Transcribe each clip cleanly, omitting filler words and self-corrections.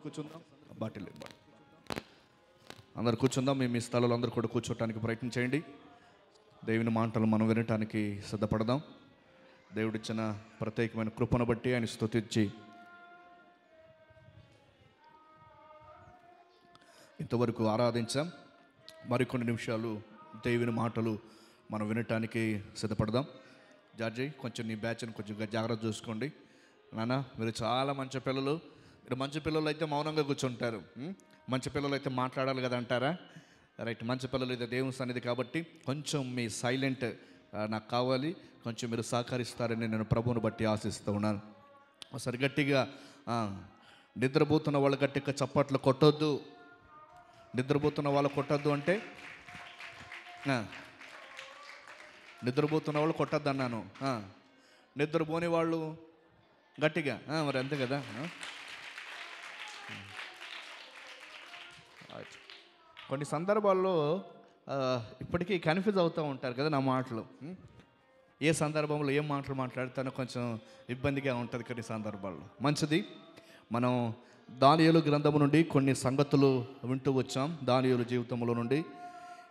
కూర్చుందాం. బాటిల్ అందరు కూర్చుందాం. మీ స్థలాలు అందరూ కూడా కూర్చోటానికి ప్రయత్నం చేయండి. దేవుని మాటలు మనం వినటానికి సిద్ధపడదాం. దేవుడిచ్చిన ప్రత్యేకమైన కృపను బట్టి ఆయన స్తుతించి ఇంతవరకు ఆరాధించాం. మరికొన్ని నిమిషాలు దేవుని మాటలు మనం వినటానికి సిద్ధపడదాం. జార్జీ, కొంచెం నీ బ్యాచ్ని కొంచెం జాగ్రత్త చూసుకోండి. నాన్న, మీరు చాలా మంచి పిల్లలు. మీరు మంచి పిల్లలు అయితే మౌనంగా కూర్చుంటారు, మంచి పిల్లలు అయితే మాట్లాడాలి కదా అంటారా? రైట్, మంచి పిల్లలు అయితే దేవుని సన్నిధి కాబట్టి కొంచెం మీ సైలెంట్ నాకు కావాలి. కొంచెం మీరు సహకరిస్తారని నేను ప్రభువుని బట్టి ఆశిస్తూ ఉన్నాను. ఒకసారి గట్టిగా నిద్రపోతున్న వాళ్ళు గట్టిగా చప్పట్లు కొట్టొద్దు. నిద్రపోతున్న వాళ్ళు కొట్టద్దు అంటే నిద్రపోతున్న వాళ్ళు కొట్టద్దు అన్నాను. నిద్రపోని వాళ్ళు గట్టిగా మరి అంతే కదా. కొన్ని సందర్భాల్లో ఇప్పటికీ కన్ఫ్యూజ్ అవుతూ ఉంటారు కదా నా మాటలు. ఏ సందర్భంలో ఏం మాటలు మాట్లాడుతానో కొంచెం ఇబ్బందిగా ఉంటుంది కొన్ని సందర్భాల్లో. మంచిది, మనం దానియేలు గ్రంథము నుండి కొన్ని సంగతులు వింటూ వచ్చాం. దానియేలు జీవితంలో నుండి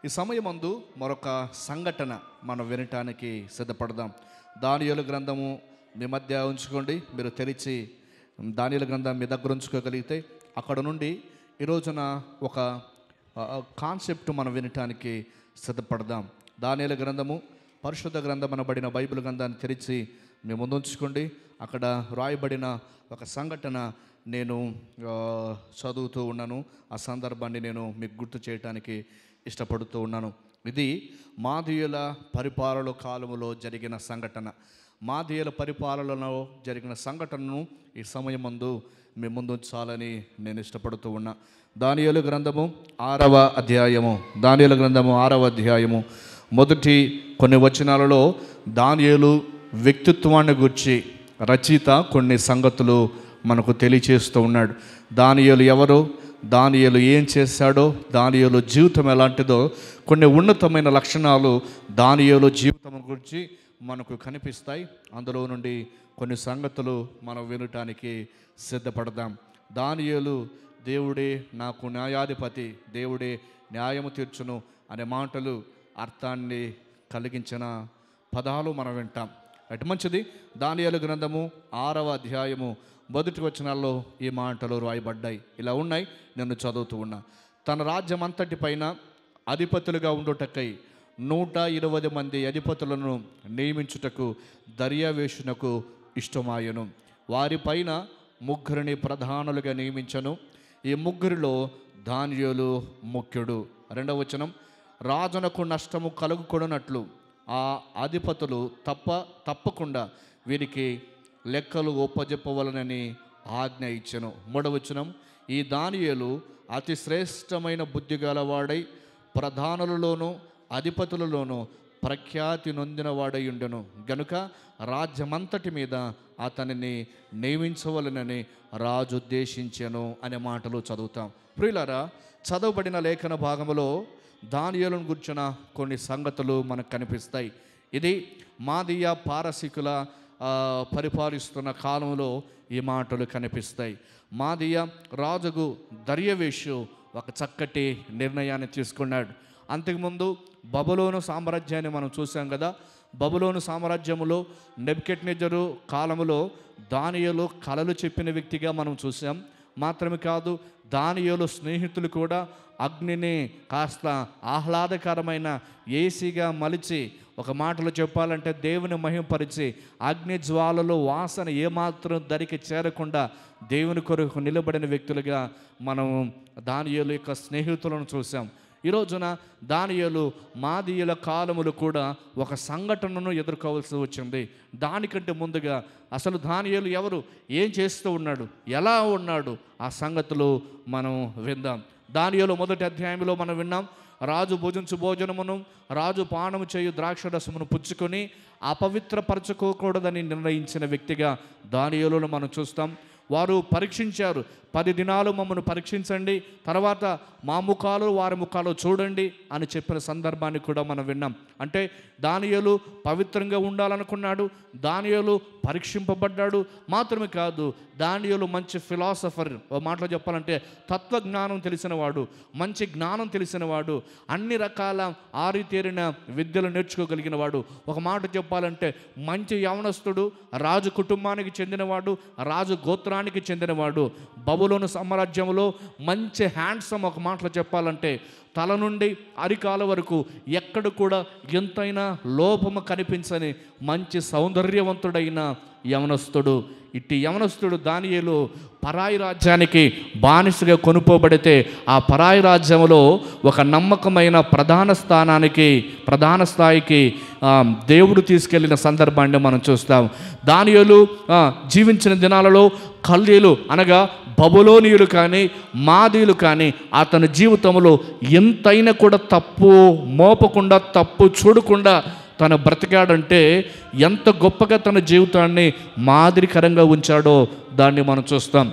ఈ సమయమందు మరొక సంఘటన మనం వినటానికి సిద్ధపడదాం. దానియేలు గ్రంథము మీ మధ్య ఉంచుకోండి. మీరు తెరిచి దానియేలు గ్రంథం మీ దగ్గర ఉంచుకోగలిగితే అక్కడ నుండి ఈ రోజున ఒక కాన్సెప్ట్ మనం వినటానికి సిద్ధపడదాం. దానియేలు గ్రంథము పరిశుద్ధ గ్రంథం అనబడిన బైబిల్ గ్రంథాన్ని తెరిచి మీ ముందు ఉంచుకోండి. అక్కడ రాయబడిన ఒక సంఘటన నేను చదువుతూ ఉన్నాను. ఆ సందర్భాన్ని నేను మీకు గుర్తు చేయడానికి ఇష్టపడుతూ ఉన్నాను. ఇది మాదీయుల పరిపాలన కాలములో జరిగిన సంఘటన. మాదీయుల పరిపాలనలో జరిగిన సంఘటనను ఈ సమయమందు మీ ముందు ఉంచాలని నేను ఇష్టపడుతూ ఉన్నా. దానియేలు గ్రంథము 6వ అధ్యాయము. దానియేలు గ్రంథము 6వ అధ్యాయము మొదటి కొన్ని వచనాలలో దానియేలు వ్యక్తిత్వాన్ని గురించి రచయిత కొన్ని సంగతులు మనకు తెలియచేస్తూ ఉన్నాడు. దానియేలు ఎవరు, దానియేలు ఏం చేశాడో, దానియేలు జీవితం ఎలాంటిదో కొన్ని ఉన్నతమైన లక్షణాలు దానియేలు జీవితం గురించి మనకు కనిపిస్తాయి. అందులో నుండి కొన్ని సంగతులు మనం వినటానికి సిద్ధపడదాం. దానియేలు దేవుడే నాకు న్యాయాధిపతి, దేవుడే న్యాయము తీర్చును అనే మాటలు అర్థాన్ని కలిగించిన పదాలు మనం వింటాం. అటు మంచిది. దానియేలు గ్రంథము 6వ అధ్యాయము మొదటి వచనాల్లో ఈ మాటలు రాయబడ్డాయి. ఇలా ఉన్నాయి, నేను చదువుతూ ఉన్నా. తన రాజ్యం అంతటి పైన అధిపతులుగా ఉండుటకై 120 మంది అధిపతులను నియమించుటకు దర్యావేషునకు ఇష్టమాయను. వారిపైన 3 ప్రధానులుగా నియమించను. ఈ 3లో దానియేలు ముఖ్యుడు. 2వ వచనం, రాజునకు నష్టము కలుగుకొనున్నట్లు ఆ అధిపతులు తప్పకుండా వీరికి లెక్కలు ఒప్పజెప్పవలనని ఆజ్ఞ ఇచ్చెను. 3వ వచనం, ఈ దానియేలు అతి శ్రేష్టమైన బుద్ధి గలవాడై ప్రధానులలోనూ అధిపతులలోనూ ప్రఖ్యాతి నొందిన వాడై ఉండెను గనుక రాజ్యమంతటి మీద అతనిని నియమించవలనని రాజు ఉద్దేశించెను అనే మాటలు చదువుతాం. ప్రియులారా, చదవబడిన లేఖన భాగంలో దానియేలును గురించిన కొన్ని సంగతులు మనకు కనిపిస్తాయి. ఇది మాదీయ పారసీకుల పరిపాలిస్తున్న కాలంలో ఈ మాటలు కనిపిస్తాయి. మాదీయ రాజుకు దర్యావేషు ఒక చక్కటి నిర్ణయాన్ని తీసుకున్నాడు. అంతకుముందు బబులోను సామ్రాజ్యాన్ని మనం చూసాం కదా. బబులోను సామ్రాజ్యములో నెబుకద్నెజరు కాలములో దానియేలు కలలు చెప్పిన వ్యక్తిగా మనం చూసాం. మాత్రమే కాదు, దానియేలు స్నేహితులు కూడా అగ్నిని కాస్త ఆహ్లాదకరమైన ఏసీగా మలిచి, ఒక మాటలో చెప్పాలంటే దేవుని మహిమపరిచి అగ్ని జ్వాలలో వాసన ఏమాత్రం దరికి చేరకుండా దేవుని కొరకు నిలబడిన వ్యక్తులుగా మనం దానియేలు యొక్క స్నేహితులను చూసాం. ఈ రోజున దానియేలు మాదీయుల కాలములు కూడా ఒక సంఘటనను ఎదుర్కోవాల్సి వచ్చింది. దానికంటే ముందుగా అసలు దానియేలు ఎవరు, ఏం చేస్తూ ఉన్నాడు, ఎలా ఉన్నాడు, ఆ సంగతులు మనం విందాం. దానియేలు 1వ అధ్యాయంలో మనం విన్నాం. రాజు భుజించు భోజనమును, రాజు పానము చేయు ద్రాక్షరసమును పుచ్చుకొని అపవిత్రపరచుకోకూడదని నిర్ణయించిన వ్యక్తిగా దానియేలును మనం చూస్తాం. వారు పరీక్షించారు. 10 దినాలు మమ్మల్ని పరీక్షించండి, తర్వాత మా ముఖాలు వారి ముఖాలు చూడండి అని చెప్పిన సందర్భాన్ని కూడా మనం విన్నాం. అంటే దానియేలు పవిత్రంగా ఉండాలనుకున్నాడు, దానియేలు పరీక్షింపబడ్డాడు. మాత్రమే కాదు, దానియేలు మంచి ఫిలాసఫర్, ఓ మాటలో చెప్పాలంటే తత్వజ్ఞానం తెలిసినవాడు, మంచి జ్ఞానం తెలిసినవాడు, అన్ని రకాల ఆరితేరిన విద్యలు నేర్చుకోగలిగిన వాడు. ఒక మాట చెప్పాలంటే మంచి యవనస్తుడు, రాజు కుటుంబానికి చెందినవాడు, రాజు గోత్రానికి చెందినవాడు. బబులోను సామ్రాజ్యంలో మంచి హ్యాండ్సమ్, ఒక మాటలో చెప్పాలంటే తల నుండి అరికాల వరకు ఎక్కడ కూడా ఎంతైనా లోపము కనిపించని మంచి సౌందర్యవంతుడైన యవనస్తుడు. ఇట్టి యవనస్తుడు దానియేలు పరాయి రాజ్యానికి బానిసగా కొనుక్కోబడితే ఆ పరాయి రాజ్యంలో ఒక నమ్మకమైన ప్రధాన స్థాయికి దేవుడు తీసుకెళ్లిన సందర్భాన్ని మనం చూస్తాం. దానియేలు జీవించిన దినాలలో కల్దీయులు అనగా బబులోనీయులు కానీ మాదీయులు కానీ అతని జీవితంలో ఎంతైనా కూడా తప్పు మోపకుండా, తప్పు చూడకుండా తను బ్రతికాడంటే ఎంత గొప్పగా తన జీవితాన్ని మాదిరికరంగా ఉంచాడో దాన్ని మనం చూస్తాం.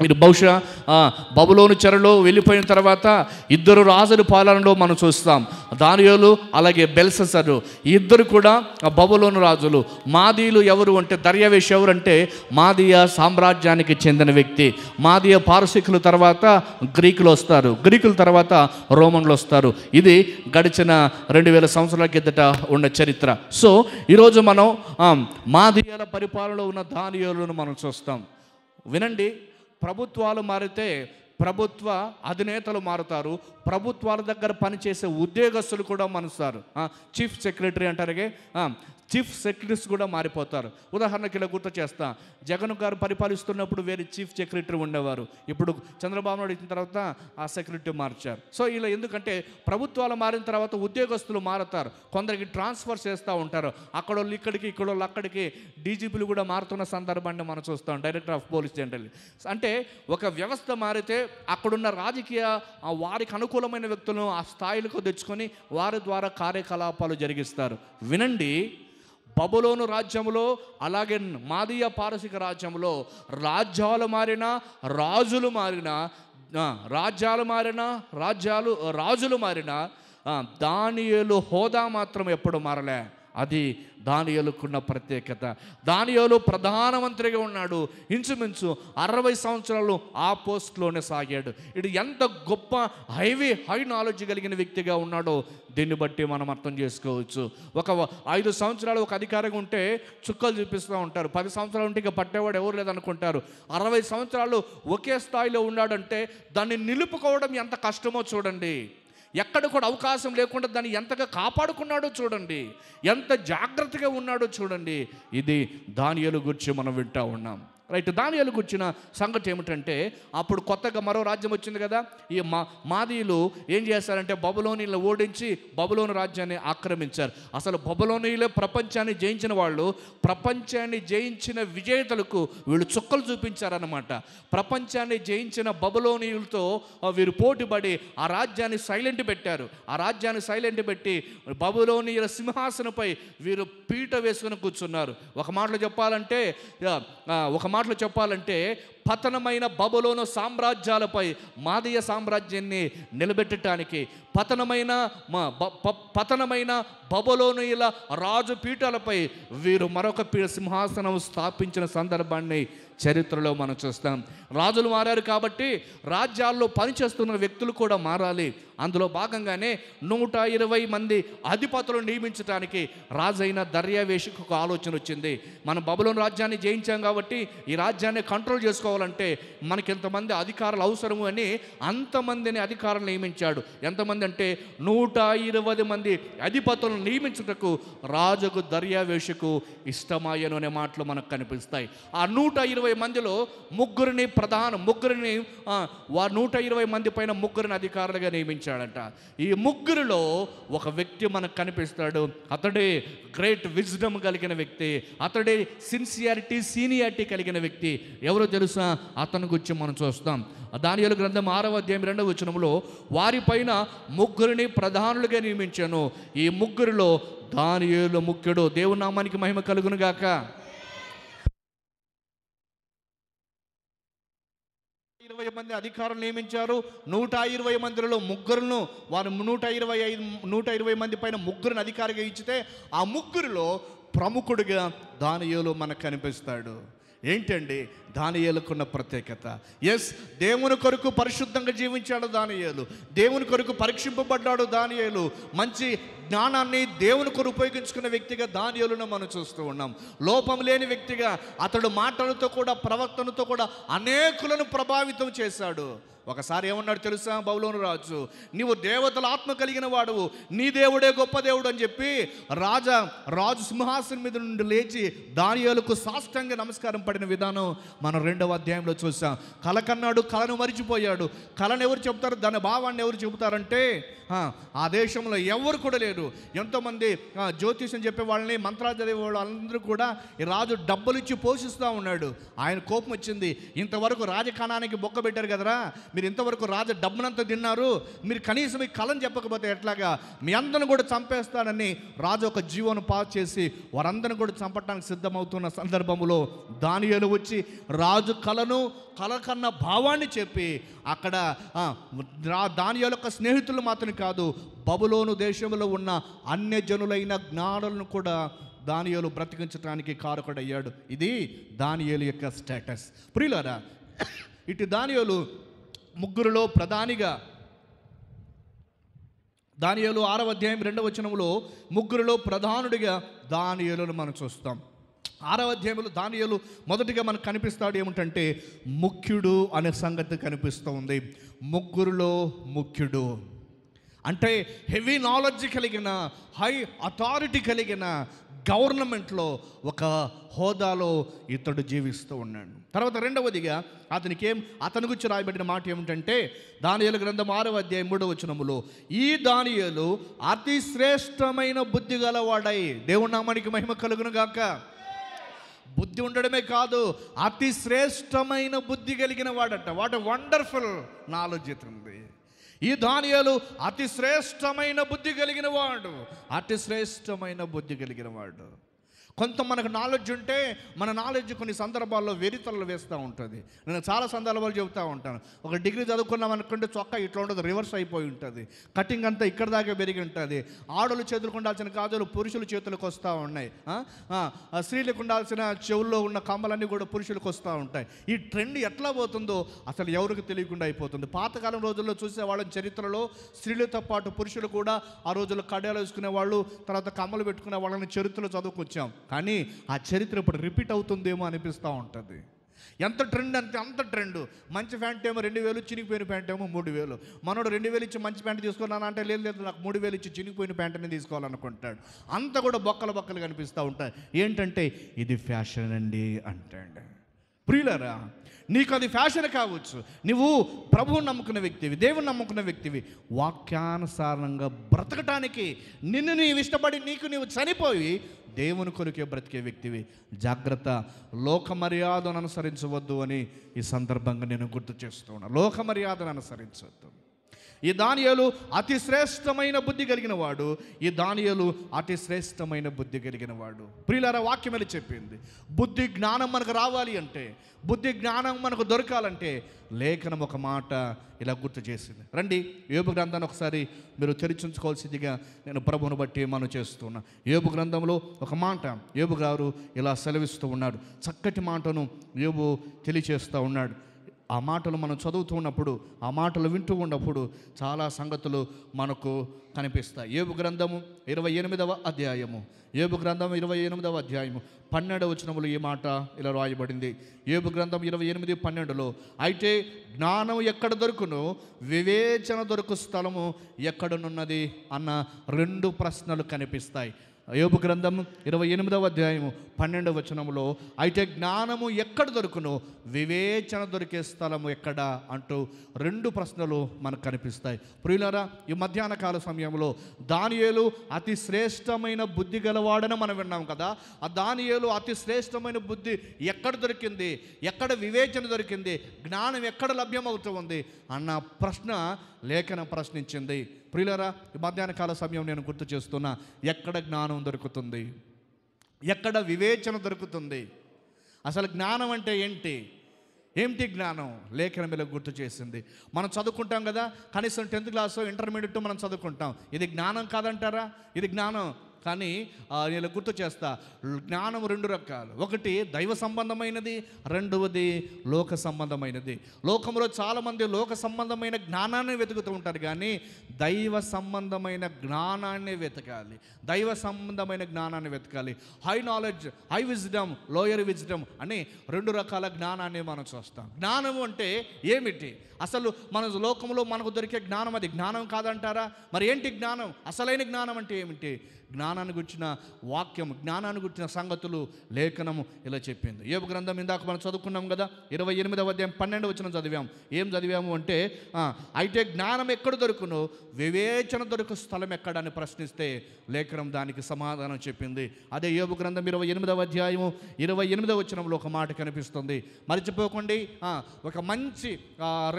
మీరు బహుశా బబులోను చెరలో వెళ్ళిపోయిన తర్వాత 2 రాజుల పాలనలో మనం చూస్తాం. దానియేలు అలాగే బెల్షస్సరు, ఇద్దరు కూడా బబులోను రాజులు. మాదీయులు ఎవరు అంటే, దర్యావేషు ఎవరంటే మాదీయ సామ్రాజ్యానికి చెందిన వ్యక్తి. మాదీయ పారసీకుల తర్వాత గ్రీకులు వస్తారు, గ్రీకుల తర్వాత రోమన్లు వస్తారు. ఇది గడిచిన 2000 సంవత్సరాల కిందట ఉన్న చరిత్ర. సో ఈరోజు మనం మాదీయుల పరిపాలనలో ఉన్న దానియేలును మనం చూస్తాం. వినండి, ప్రభుత్వాలు మారితే ప్రభుత్వ అధినేతలు మారుతారు, ప్రభుత్వాల దగ్గర పనిచేసే ఉద్యోగస్తులు కూడా మారుతారు. చీఫ్ సెక్రటరీ అంటారుగా, చీఫ్ సెక్రటరీస్ కూడా మారిపోతారు. ఉదాహరణకి ఇలా గుర్తు చేస్తా, జగన్ గారు పరిపాలిస్తున్నప్పుడు వేరే చీఫ్ సెక్రటరీ ఉండేవారు. ఇప్పుడు చంద్రబాబు నాయుడు ఇచ్చిన తర్వాత ఆ సెక్రటరీ మార్చారు. సో ఇలా ఎందుకంటే ప్రభుత్వాలు మారిన తర్వాత ఉద్యోగస్తులు మారుతారు, కొందరికి ట్రాన్స్ఫర్ చేస్తూ ఉంటారు. అక్కడోళ్ళు ఇక్కడికి, ఇక్కడోళ్ళు అక్కడికి, డీజీపీలు కూడా మారుతున్న సందర్భాన్ని మనం చూస్తాం, డైరెక్టర్ ఆఫ్ పోలీస్ జనరల్. అంటే ఒక వ్యవస్థ మారితే అక్కడున్న రాజకీయ వారికి అనుకూలమైన వ్యక్తులను ఆ స్థాయిలకు తెచ్చుకొని వారి ద్వారా కార్యకలాపాలు జరిగిస్తారు. వినండి, బబులోను రాజ్యంలో అలాగే మాదీయ పారసీక రాజ్యంలో రాజ్యాలు మారినా, రాజులు మారినా, రాజులు మారినా దానియేలు హోదా మాత్రం ఎప్పుడు మారలే. అది దానియేలుకున్న ప్రత్యేకత. దానియేలు ప్రధానమంత్రిగా ఉన్నాడు, ఇంచుమించు 60 సంవత్సరాలు ఆ పోస్ట్లోనే సాగాడు. ఇది ఎంత గొప్ప హై నాలెడ్జ్ కలిగిన వ్యక్తిగా ఉన్నాడో దీన్ని బట్టి మనం అర్థం చేసుకోవచ్చు. ఒక 5 సంవత్సరాలు ఒక అధికారిగా ఉంటే చుక్కలు చూపిస్తూ ఉంటారు, 10 సంవత్సరాలు ఉంటే ఇక పట్టేవాడు ఎవరు లేదనుకుంటారు. 60 సంవత్సరాలు ఒకే స్థాయిలో ఉన్నాడంటే దాన్ని నిలుపుకోవడం ఎంత కష్టమో చూడండి. ఎక్కడ కూడా అవకాశం లేకుండా దాన్ని ఎంతగా కాపాడుకున్నాడో చూడండి, ఎంత జాగ్రత్తగా ఉన్నాడో చూడండి. ఇది దానియేలు గురించి మనం వింటూ ఉన్నాం. రైట్, దానియేలు గురించిన సంగతి ఏమిటంటే, అప్పుడు కొత్తగా మరో రాజ్యం వచ్చింది కదా. ఈ మాదీయులు ఏం చేశారంటే బబులోనీలను ఓడించి బబులోను రాజ్యాన్ని ఆక్రమించారు. అసలు బబులోనీలే ప్రపంచాన్ని జయించిన వాళ్ళు, ప్రపంచాన్ని జయించిన విజేతలకు వీళ్ళు చుక్కలు చూపించారన్నమాట. ప్రపంచాన్ని జయించిన బబులోనీయులతో వీరు పోటీపడి ఆ రాజ్యాన్ని సైలెంట్ పెట్టారు. ఆ రాజ్యాన్ని సైలెంట్ పెట్టి బబులోనీయుల సింహాసనపై వీరు పీట వేసుకుని కూర్చున్నారు. ఒక మాటలో చెప్పాలంటే పతనమైన బబులోను సామ్రాజ్యాలపై మాదీయ సామ్రాజ్యాన్ని నిలబెట్టడానికి, పతనమైన బబులోనీయుల రాజు పీఠాలపై వీరు మరొక సింహాసనం స్థాపించిన సందర్భాన్ని చరిత్రలో మనం చూస్తాం. రాజులు మారారు కాబట్టి రాజ్యాల్లో పనిచేస్తున్న వ్యక్తులు కూడా మారాలి. అందులో భాగంగానే 120 మంది అధిపతులను నియమించడానికి రాజైన దర్యావేషుకు ఒక ఆలోచన వచ్చింది. మనం బబులోను రాజ్యాన్ని జయించాం కాబట్టి ఈ రాజ్యాన్ని కంట్రోల్ చేసుకోవాలంటే మనకి ఎంతమంది అధికారులు అవసరము అని అంతమందిని అధికారులు నియమించాడు. ఎంతమంది అంటే 120 మంది అధిపతులను నియమించుటకు రాజుకు దర్యావేషుకు ఇష్టమాయను అనే మాటలు మనకు కనిపిస్తాయి. ఆ 120 మందిలో ముగ్గురిని 120 మంది పైన ముగ్గురిని అధికారులుగా నియమించాడంట. ఈ ముగ్గురిలో ఒక వ్యక్తి మనకు కనిపిస్తాడు. అతడే గ్రేట్ విజ్డమ్ కలిగిన వ్యక్తి, అతడే సీనియారిటీ కలిగిన వ్యక్తి. ఎవరో తెలుసా? అతని గురించి మనం చూస్తాం. దానియేలు గ్రంథం 6వ అధ్యాయం 2వ వచనంలో వారిపైన ముగ్గురిని ప్రధానులుగా నియమించాను. ఈ ముగ్గురిలో దానియేలు ముఖ్యుడు. దేవుని నామానికి మహిమ కలుగును గాక. 120 మంది అధికారులు నియమించారు. 120 మందిలో ముగ్గురును, వారు 120 మంది పైన ముగ్గురిని అధికారిగా ఇచ్చితే ఆ ముగ్గురిలో ప్రముఖుడిగా దానియేలు మనకు కనిపిస్తాడు. ఏంటండి దానియేలుకున్న ప్రత్యేకత? ఎస్, దేవుని కొరకు పరిశుద్ధంగా జీవించాడు దానియేలు, దేవుని కొరకు పరీక్షింపబడ్డాడు దానియేలు, మంచి జ్ఞానాన్ని దేవుని కొరకు ఉపయోగించుకున్న వ్యక్తిగా దానియేలును మనం చూస్తూ ఉన్నాం. లోపం లేని వ్యక్తిగా అతడు మాటలతో కూడా ప్రవర్తనతో కూడా అనేకులను ప్రభావితం చేశాడు. ఒకసారి ఏమన్నాడు తెలుసా బబులోను రాజు, నీవు దేవతల ఆత్మ కలిగిన వాడువు, నీ దేవుడే గొప్ప దేవుడు అని చెప్పి రాజు సింహాసనం మీద నుండి లేచి దానియేలుకు సాష్టాంగ నమస్కారం పడిన విధానం మనం 2వ అధ్యాయంలో చూసాం. కల కన్నాడు, కలను మరిచిపోయాడు. కలను ఎవరు చెబుతారు, దాని భావాన్ని ఎవరు చెబుతారంటే ఆ దేశంలో ఎవరు కూడా లేరు. ఎంతోమంది జ్యోతిష్యం చెప్పే వాళ్ళని, మంత్రాలు చదివే వాళ్ళు అందరూ కూడా ఈ రాజు డబ్బులు ఇచ్చి పోషిస్తూ ఉన్నాడు. ఆయన కోపం వచ్చింది, ఇంతవరకు రాజకణానికి బొక్క పెట్టారు కదరా, మీరు ఇంతవరకు రాజ డబ్బునంతా తిన్నారు, మీరు కనీసం ఈ కళను చెప్పకపోతే ఎట్లాగా, మీ అందరిని కూడా చంపేస్తానని రాజు ఒక జీవోను పాస్ చేసి వారందరిని కూడా చంపడానికి సిద్ధమవుతున్న సందర్భంలో దానియేలు వచ్చి రాజు కల కన్న భావాన్ని చెప్పి అక్కడ దానియేలు యొక్క స్నేహితులు మాత్రం కాదు, బబులోను దేశంలో ఉన్న అన్యజనులైన జ్ఞానులను కూడా దానియేలు బ్రతికించడానికి కారకుడయ్యాడు. ఇది దానియేలు యొక్క స్టేటస్. ప్రియులారా, ఇటు దానియేలు ముగ్గురులో ప్రధానిగా, దానియేలు 6వ అధ్యాయం 2వ వచనంలో ముగ్గురులో ప్రధానుడిగా దానియేలును మనం చూస్తాం. 6వ అధ్యాయంలో దానియేలు మొదటిగా మనకు కనిపిస్తాడు ఏమిటంటే ముఖ్యుడు అనే సంగతి కనిపిస్తూ ఉంది. ముగ్గురులో ముఖ్యుడు అంటే హెవీ నాలెడ్జ్ కలిగిన, హై అథారిటీ కలిగిన, గవర్నమెంట్లో ఒక హోదాలో ఇతడు జీవిస్తూ ఉన్నాడు. తర్వాత 2వదిగా అతని గురించి రాయబడిన మాట ఏమిటంటే దానియేలు గ్రంథం 6వ అధ్యాయం 3వ వచనములో, ఈ దానియేలు అతి శ్రేష్టమైన బుద్ధి గలవాడై, దేవుని నామానికి మహిమ కలుగును గాక. బుద్ధి ఉండడమే కాదు, అతి శ్రేష్టమైన బుద్ధి కలిగిన వాడట. వాట్ వండర్ఫుల్ నాలెడ్జ్ ఉంది. ఈ దానియేలు అతి శ్రేష్టమైన బుద్ధి కలిగిన వాడు, అతి శ్రేష్టమైన బుద్ధి కలిగిన వాడు. కొంత మనకు నాలెడ్జ్ ఉంటే మన నాలెడ్జ్ కొన్ని సందర్భాల్లో వెరితలలు వేస్తూ ఉంటుంది. నేను చాలా సందర్భాలు చెబుతూ ఉంటాను. ఒక డిగ్రీ చదువుకున్నాం అనుకుంటే చొక్కా ఇట్లా ఉండదు, రివర్స్ అయిపోయి ఉంటుంది, కటింగ్ అంతా ఇక్కడ దాకా పెరిగి ఉంటుంది. ఆడలు చేతులకు ఉండాల్సిన గాజులు పురుషుల చేతులకు వస్తూ ఉన్నాయి, స్త్రీలకు ఉండాల్సిన చెవుల్లో ఉన్న కమ్మలన్నీ కూడా పురుషులకు వస్తూ ఉంటాయి. ఈ ట్రెండ్ ఎట్లా పోతుందో అసలు ఎవరికి తెలియకుండా అయిపోతుంది. పాతకాలం రోజుల్లో చూసేవాళ్ళని చరిత్రలో స్త్రీలతో పాటు పురుషులు కూడా ఆ రోజుల్లో కడియాలు వేసుకునే వాళ్ళు, తర్వాత కమ్మలు పెట్టుకునే వాళ్ళని చరిత్రలో చదువుకొచ్చాం. కానీ ఆ చరిత్ర ఇప్పుడు రిపీట్ అవుతుందేమో అనిపిస్తూ ఉంటుంది. ఎంత ట్రెండ్ అంటే అంత ట్రెండ్. మంచి ప్యాంట్ ఏమో 2000, చినిగిపోయిన ప్యాంట్ ఏమో 3000. మనోడు 2000 ఇచ్చి మంచి ప్యాంట్ తీసుకున్నాను అంటే లేదు నాకు 3000 ఇచ్చి చినిగిపోయిన ప్యాంట్ని తీసుకోవాలనుకుంటాడు. అంత కూడా బొక్కలు కనిపిస్తూ ఉంటాయి. ఏంటంటే ఇది ఫ్యాషన్ అండి అంటాడు. ప్రియులారా, నీకు అది ఫ్యాషన్ కావచ్చు, నువ్వు ప్రభువుని నమ్ముకున్న వ్యక్తివి, దేవుని నమ్ముకున్న వ్యక్తివి, వాక్యానుసారంగా బ్రతకటానికి నిన్ను నీవు ఇష్టపడి నీవు చనిపోయి దేవుని కొరికే బ్రతికే వ్యక్తివి. జాగ్రత్త, లోక మర్యాదను అనుసరించవద్దు అని ఈ సందర్భంగా నేను గుర్తు చేస్తున్నాను. లోక మర్యాదను అనుసరించవద్దు. ఈ దానియేలు అతి శ్రేష్టమైన బుద్ధి కలిగిన వాడు. ఈ దానియేలు అతి శ్రేష్టమైన బుద్ధి కలిగిన వాడు. ప్రియులారా, వాక్యం ఎలా చెప్పింది? బుద్ధి జ్ఞానం మనకు రావాలి అంటే, బుద్ధి జ్ఞానం మనకు దొరకాలంటే లేఖనం ఒక మాట ఇలా గుర్తు చేసింది. రండి, యోబు గ్రంథాన్ని ఒకసారి మీరు తెరిచుంచుకోవాల్సిందిగా నేను ప్రభువును బట్టి మనం చేస్తున్నా. యోబు గ్రంథంలో ఒక మాట యోబు గారు ఇలా సెలవిస్తూ ఉన్నాడు. చక్కటి మాటను యోబు తెలియచేస్తూ ఉన్నాడు. ఆ మాటలు మనం చదువుతూ ఉన్నప్పుడు, ఆ మాటలు వింటూ ఉన్నప్పుడు చాలా సంగతులు మనకు కనిపిస్తాయి. యోబు గ్రంథము 28వ అధ్యాయము, యోబు గ్రంథం 28వ అధ్యాయము 12వ వచనములో ఈ మాట ఇలా రాయబడింది. యోబు గ్రంథం 28:12లో, అయితే జ్ఞానం ఎక్కడ దొరుకును, వివేచన దొరుకు స్థలము ఎక్కడనున్నది అన్న 2 ప్రశ్నలు కనిపిస్తాయి. యోబు గ్రంథం 28వ అధ్యాయము 12వ వచనంలో, అయితే జ్ఞానము ఎక్కడ దొరుకును, వివేచన దొరికే స్థలము ఎక్కడ అంటూ 2 ప్రశ్నలు మనకు కనిపిస్తాయి. ప్రియులారా, ఈ మధ్యాహ్న కాల సమయంలో దానియేలు అతి శ్రేష్టమైన బుద్ధి గలవాడని మనం విన్నాం కదా. ఆ దానియేలు అతి శ్రేష్టమైన బుద్ధి ఎక్కడ దొరికింది, ఎక్కడ వివేచన దొరికింది, జ్ఞానం ఎక్కడ లభ్యమవుతుంది అన్న ప్రశ్న లేఖనం ప్రశ్నించింది. ప్రియులారా, ఈ మధ్యాహ్న కాల సమయం నేను గుర్తు చేస్తున్నా, ఎక్కడ జ్ఞానం దొరుకుతుంది, ఎక్కడ వివేచన దొరుకుతుంది, అసలు జ్ఞానం అంటే ఏంటి, ఏమిటి జ్ఞానం? లేఖనం మీద గుర్తు చేసింది. మనం చదువుకుంటాం కదా, కనీసం 10th క్లాస్ ఇంటర్మీడియట్ మనం చదువుకుంటాం. ఇది జ్ఞానం కాదంటారా? ఇది జ్ఞానం. కానీ నేను గుర్తు చేస్తా, జ్ఞానం 2 రకాలు. ఒకటి దైవ సంబంధమైనది, రెండవది లోక సంబంధమైనది. లోకంలో చాలామంది లోక సంబంధమైన జ్ఞానాన్ని వెతుకుతూ ఉంటారు, కానీ దైవ సంబంధమైన జ్ఞానాన్ని వెతకాలి. దైవ సంబంధమైన జ్ఞానాన్ని వెతకాలి. High knowledge, high wisdom, lower wisdom అని 2 రకాల జ్ఞానాన్ని మనం చూస్తాం. జ్ఞానం అంటే ఏమిటి? అసలు మన లోకంలో మనకు దొరికే జ్ఞానం అది జ్ఞానం కాదంటారా? మరి ఏంటి జ్ఞానం? అసలైన జ్ఞానం అంటే ఏమిటి? జ్ఞానాన్ని గురించిన వాక్యం, జ్ఞానాన్ని గురించిన సంగతులు లేఖనము ఇలా చెప్పింది. యోబు గ్రంథం ఇందాక మనం చదువుకున్నాం కదా, 28వ అధ్యాయం 12వ వచనం చదివాం. ఏం చదివాము అంటే, అయితే జ్ఞానం ఎక్కడ దొరుకును, వివేచన దొరుకు స్థలం ఎక్కడని ప్రశ్నిస్తే లేఖనం దానికి సమాధానం చెప్పింది. అదే యోబు గ్రంథం 28వ అధ్యాయం 28వ వచనంలో ఒక మాట కనిపిస్తుంది. మర్చిపోకండి, ఒక మంచి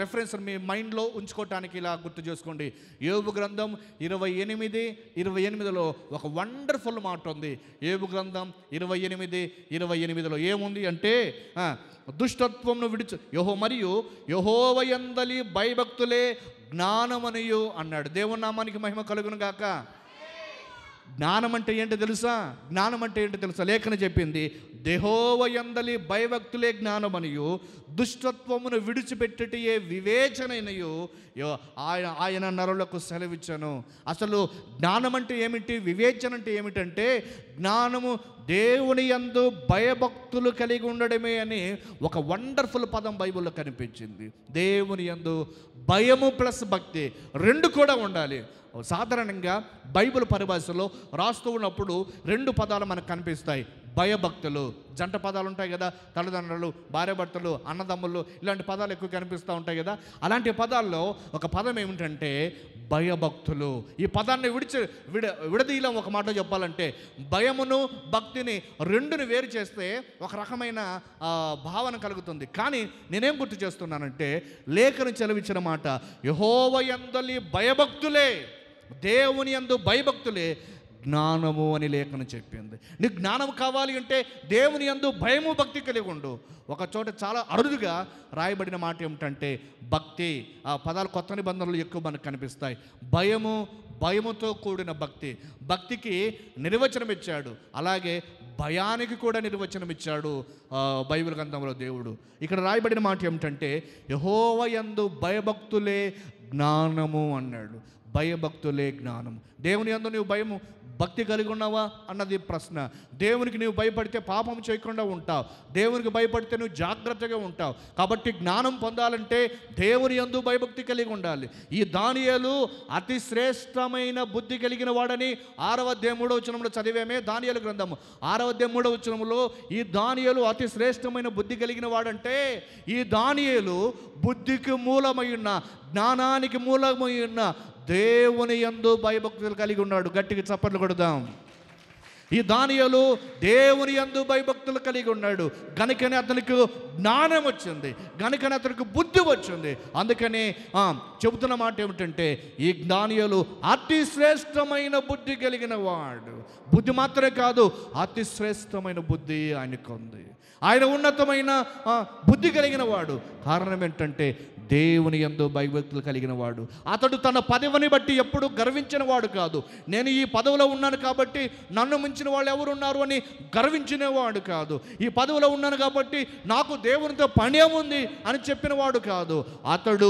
రెఫరెన్స్ మీ మైండ్లో ఉంచుకోవటానికి ఇలా గుర్తు చేసుకోండి. యోబు గ్రంథం 28:28లో ఒక వండర్ఫుల్ మాట ఉంది. యోబు గ్రంథం 28:28లో ఏముంది అంటే, దుష్టత్వమును విడిచి మరియు యెహోవా యందలి భయభక్తులే జ్ఞానమనియు అన్నాడు. దేవుని నామానికి మహిమ కలుగును గాక. జ్ఞానం అంటే ఏంటో తెలుసా? జ్ఞానం అంటే ఏంటో తెలుసా? లేఖన చెప్పింది, యెహోవా యందలి భయభక్తులే జ్ఞానమనియు దుష్టత్వమును విడిచిపెట్టుటయే వివేచనయు ఆయన నరులకు సెలవిచ్చను. అసలు జ్ఞానం అంటే ఏమిటి, వివేచన అంటే ఏమిటంటే, జ్ఞానము దేవుని యందు భయభక్తులు కలిగి ఉండడమే అని ఒక వండర్ఫుల్ పదం బైబిల్లో కనిపించింది. దేవుని యందు భయము ప్లస్ భక్తి 2 కూడా ఉండాలి. సాధారణంగా బైబిల్ పరిభాషలో రాస్తూ ఉన్నప్పుడు 2 పదాలు మనకు కనిపిస్తాయి. భయభక్తులు, జంట పదాలు ఉంటాయి కదా, తల్లిదండ్రులు, భార్యాభర్తలు, అన్నదమ్ములు, ఇలాంటి పదాలు ఎక్కువ కనిపిస్తూ ఉంటాయి కదా. అలాంటి పదాల్లో ఒక పదం ఏమిటంటే భయభక్తులు. ఈ పదాన్ని విడదీయలేం. ఒక మాట చెప్పాలంటే, భయమును భక్తిని 2ని వేరు చేస్తే ఒక రకమైన భావన కలుగుతుంది. కానీ నేనేం గుర్తు చేస్తున్నానంటే, లేఖను చెలవిచ్చిన మాట, యెహోవా యందలి భయభక్తులే, దేవుని యందు భయభక్తులే జ్ఞానము అని లేఖను చెప్పింది. నీకు జ్ఞానం కావాలి అంటే దేవుని యందు భయము భక్తి కలిగి ఉండు. ఒక చోట చాలా అరుదుగా రాయబడిన మాట ఏమిటంటే భక్తి. ఆ పదాలు కొత్త నిబంధనలు ఎక్కువ మనకు కనిపిస్తాయి. భయముతో కూడిన భక్తి. భక్తికి నిర్వచనం ఇచ్చాడు, అలాగే భయానికి కూడా నిర్వచనం ఇచ్చాడు బైబిల్ గ్రంథంలో దేవుడు. ఇక్కడ రాయబడిన మాట ఏమిటంటే, యెహోవా యందు భయభక్తులే జ్ఞానము అన్నాడు. భయభక్తులే జ్ఞానము. దేవుని యందు నువ్వు భయము భక్తి కలిగి ఉన్నావా అన్నది ప్రశ్న. దేవునికి నువ్వు భయపడితే పాపం చేయకుండా ఉంటావు. దేవునికి భయపడితే నువ్వు జాగ్రత్తగా ఉంటావు. కాబట్టి జ్ఞానం పొందాలంటే దేవుని యందు భయభక్తి కలిగి ఉండాలి. ఈ దానియేలు అతి శ్రేష్టమైన బుద్ధి కలిగిన వాడని 6వ అధ్యాయం 3వ వచనంలో చదివామే. దానియేలు గ్రంథము 6వ అధ్యాయం 3వ వచనంలో ఈ దానియేలు అతి శ్రేష్టమైన బుద్ధి కలిగిన వాడంటే, ఈ దానియేలు బుద్ధికి మూలమై ఉన్న, జ్ఞానానికి మూలమై ఉన్న దేవుని యందు భయభక్తులు కలిగి ఉన్నాడు. గట్టిగా చప్పట్లు కొడదాం. ఈ దానియేలు దేవుని యందు భయభక్తులు కలిగి ఉన్నాడు. గనుకనే అతనికి జ్ఞానం వచ్చింది, గనుకనే అతనికి బుద్ధి వచ్చింది. అందుకని చెబుతున్న మాట ఏమిటంటే, ఈ దానియేలు అతి శ్రేష్టమైన బుద్ధి కలిగిన వాడు. బుద్ధి మాత్రమే కాదు, అతి శ్రేష్టమైన బుద్ధి ఆయనకు ఉంది. ఆయన ఉన్నతమైన బుద్ధి కలిగిన వాడు. కారణం ఏంటంటే దేవుని యందు భయభక్తులు కలిగిన వాడు. అతడు తన పదవిని బట్టి ఎప్పుడు గర్వించిన వాడు కాదు. నేను ఈ పదవిలో ఉన్నాను కాబట్టి నన్ను మించిన వాళ్ళు ఎవరున్నారు అని గర్వించినవాడు కాదు. ఈ పదవిలో ఉన్నాను కాబట్టి నాకు దేవునితో పని ఏముంది అని చెప్పిన వాడు కాదు. అతడు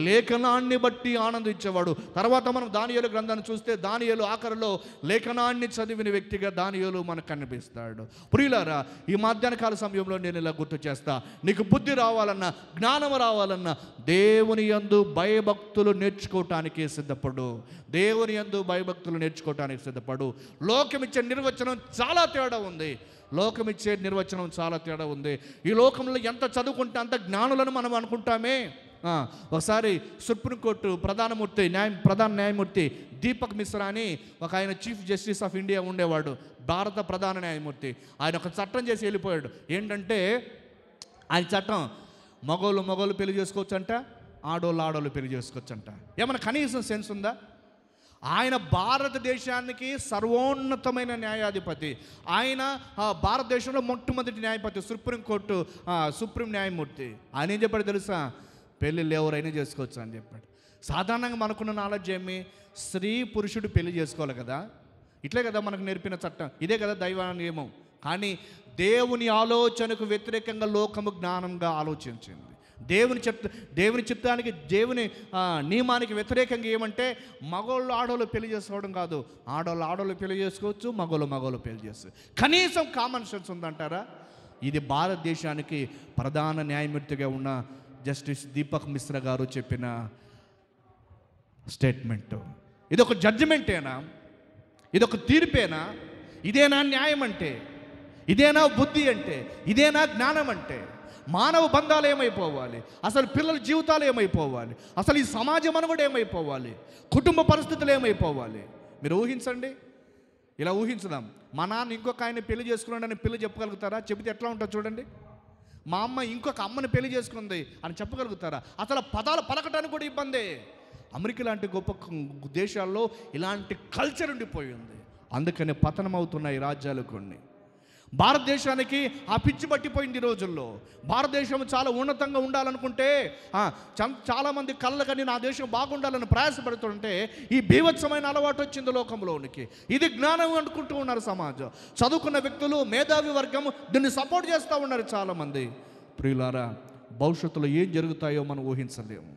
లేఖనాన్ని బట్టి ఆనందించేవాడు. తర్వాత మనం దానియేలు గ్రంథాన్ని చూస్తే, దానియేలు ఆఖరిలో లేఖనాన్ని చదివిన వ్యక్తిగా దానియేలు మనకు కనిపిస్తాడు. ప్రియులారా, ఈ మధ్యాహ్న కాల సమయంలో నేను ఇలా గుర్తు చేస్తా, నీకు బుద్ధి రావాలన్నా, జ్ఞానం రావాలన్నా దేవుని యందు భయభక్తులు నేర్చుకోవటానికి సిద్ధపడు. దేవుని యందు భయభక్తులు నేర్చుకోవటానికి సిద్ధపడు. లోకమిచ్చే నిర్వచనం చాలా తేడా ఉంది. లోకమిచ్చే నిర్వచనం చాలా తేడా ఉంది. ఈ లోకంలో ఎంత చదువుకుంటే అంత జ్ఞానులను మనం అనుకుంటామే. ఒకసారి సుప్రీంకోర్టు ప్రధాన న్యాయమూర్తి దీపక్ మిశ్రా అని ఒక ఆయన చీఫ్ జస్టిస్ ఆఫ్ ఇండియా ఉండేవాడు, భారత ప్రధాన న్యాయమూర్తి. ఆయన ఒక చట్టం చేసి వెళ్ళిపోయాడు. ఏంటంటే ఆయన చట్టం, మగోళ్ళు పెళ్లి చేసుకోవచ్చంట, ఆడోళ్ళు పెళ్లి చేసుకోవచ్చంట. ఏమైనా కనీసం సెన్స్ ఉందా? ఆయన భారతదేశానికి సర్వోన్నతమైన న్యాయాధిపతి. ఆయన భారతదేశంలో మొట్టమొదటి న్యాయపతి, సుప్రీం న్యాయమూర్తి. ఆయన ఏం చెప్పాడు తెలుసా? పెళ్ళిళ్ళు ఎవరైనా చేసుకోవచ్చు అని చెప్పాడు. సాధారణంగా మనకున్న నాలెడ్జ్ ఏమి? స్త్రీ పురుషుడు పెళ్లి చేసుకోవాలి కదా, ఇట్లే కదా మనకు నేర్పిన చట్టం, ఇదే కదా దైవ నియమం. కానీ దేవుని ఆలోచనకు వ్యతిరేకంగా లోకము జ్ఞానంగా ఆలోచించింది. దేవుని చిత్తానికి, దేవుని నియమానికి వ్యతిరేకంగా ఏమంటే మగోళ్ళు ఆడోళ్ళు పెళ్లి చేసుకోవడం కాదు, ఆడోళ్ళు పెళ్లి చేసుకోవచ్చు, మగోళ్ళు పెళ్లి చేసుకోవచ్చు. కనీసం కామన్ సెన్స్ ఉందంటారా? ఇది భారతదేశానికి ప్రధాన న్యాయమూర్తిగా ఉన్న జస్టిస్ దీపక్ మిశ్రా గారు చెప్పిన స్టేట్మెంట్. ఇదొక జడ్జిమెంటేనా? ఇదొక తీర్పేనా? ఇదేనా న్యాయం అంటే? ఇదేనా బుద్ధి అంటే? ఇదేనా జ్ఞానం అంటే? మానవ బంధాలు ఏమైపోవాలి? అసలు పిల్లల జీవితాలు ఏమైపోవాలి? అసలు ఈ సమాజం కూడా ఏమైపోవాలి? కుటుంబ పరిస్థితులు ఏమైపోవాలి? మీరు ఊహించండి. ఇలా ఊహించుదాం. మా నాన్న ఇంకొక ఆయన పెళ్లి చేసుకున్నాడని పిల్లలు చెప్పగలుగుతారా? చెబితే ఎట్లా ఉంటుంది చూడండి. మా అమ్మ ఇంకొక అమ్మని పెళ్లి చేసుకుంది అని చెప్పగలుగుతారా? అసలు పదాలు పలకటానికి కూడా ఇబ్బందే. అమెరికా లాంటి గొప్ప దేశాల్లో ఇలాంటి కల్చర్ ఉండిపోయింది. అందుకని పతనం అవుతున్నాయి రాజ్యాలు కొన్ని. భారతదేశానికి ఆ పిచ్చి పట్టిపోయింది ఈ రోజుల్లో. భారతదేశం చాలా ఉన్నతంగా ఉండాలనుకుంటే చాలామంది కళ్ళకని నా దేశం బాగుండాలని ప్రయాసపడుతుంటే ఈ బీభత్సమైన అలవాటు వచ్చింది లోకంలోనికి. ఇది జ్ఞానం అనుకుంటూ ఉన్నారు సమాజం. చదువుకున్న వ్యక్తులు, మేధావి వర్గం దీన్ని సపోర్ట్ చేస్తూ ఉన్నారు చాలామంది. ప్రియులారా, భవిష్యత్తులో ఏం జరుగుతాయో మనం ఊహించలేము.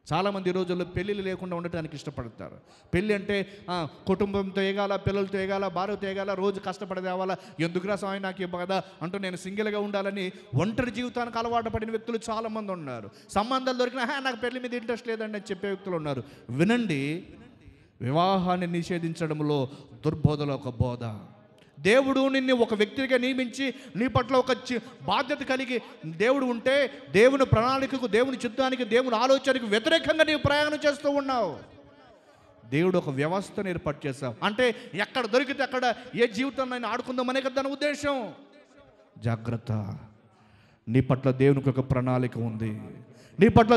చాలామంది ఈ రోజుల్లో పెళ్ళిళ్ళు లేకుండా ఉండటానికి ఇష్టపడతారు. పెళ్ళి అంటే కుటుంబంతో ఎగాల, పిల్లలతో ఎగాల, భార్యతో ఎగాల, రోజు కష్టపడి తేవాలా, ఎందుకురా స్వామి నాకు ఇవ్వదా అంటూ నేను సింగిల్గా ఉండాలని ఒంటరి జీవితానికి అలవాటు పడిన వ్యక్తులు చాలామంది ఉన్నారు. సంబంధాలు దొరికినా నాకు పెళ్లి మీద ఇంట్రెస్ట్ లేదని చెప్పే వ్యక్తులు ఉన్నారు. వినండి, వివాహాన్ని నిషేధించడంలో దుర్బోధలో ఒక బోధ. దేవుడు నిన్ను ఒక వ్యక్తిగా నియమించి నీ పట్ల ఒక బాధ్యత కలిగి దేవుడు ఉంటే, దేవుని ప్రణాళికకు, దేవుని చిత్తానికి, దేవుని ఆలోచనకు వ్యతిరేకంగా నీవు ప్రయాణం చేస్తూ ఉన్నావు. దేవుడు ఒక వ్యవస్థను ఏర్పాటు చేశావు. అంటే ఎక్కడ దొరికితే అక్కడ ఏ జీవితాన్ని ఆడుకుందామనే కదా దాని ఉద్దేశం. జాగ్రత్త, నీ పట్ల దేవునికి ఒక ప్రణాళిక ఉంది. నీ పట్ల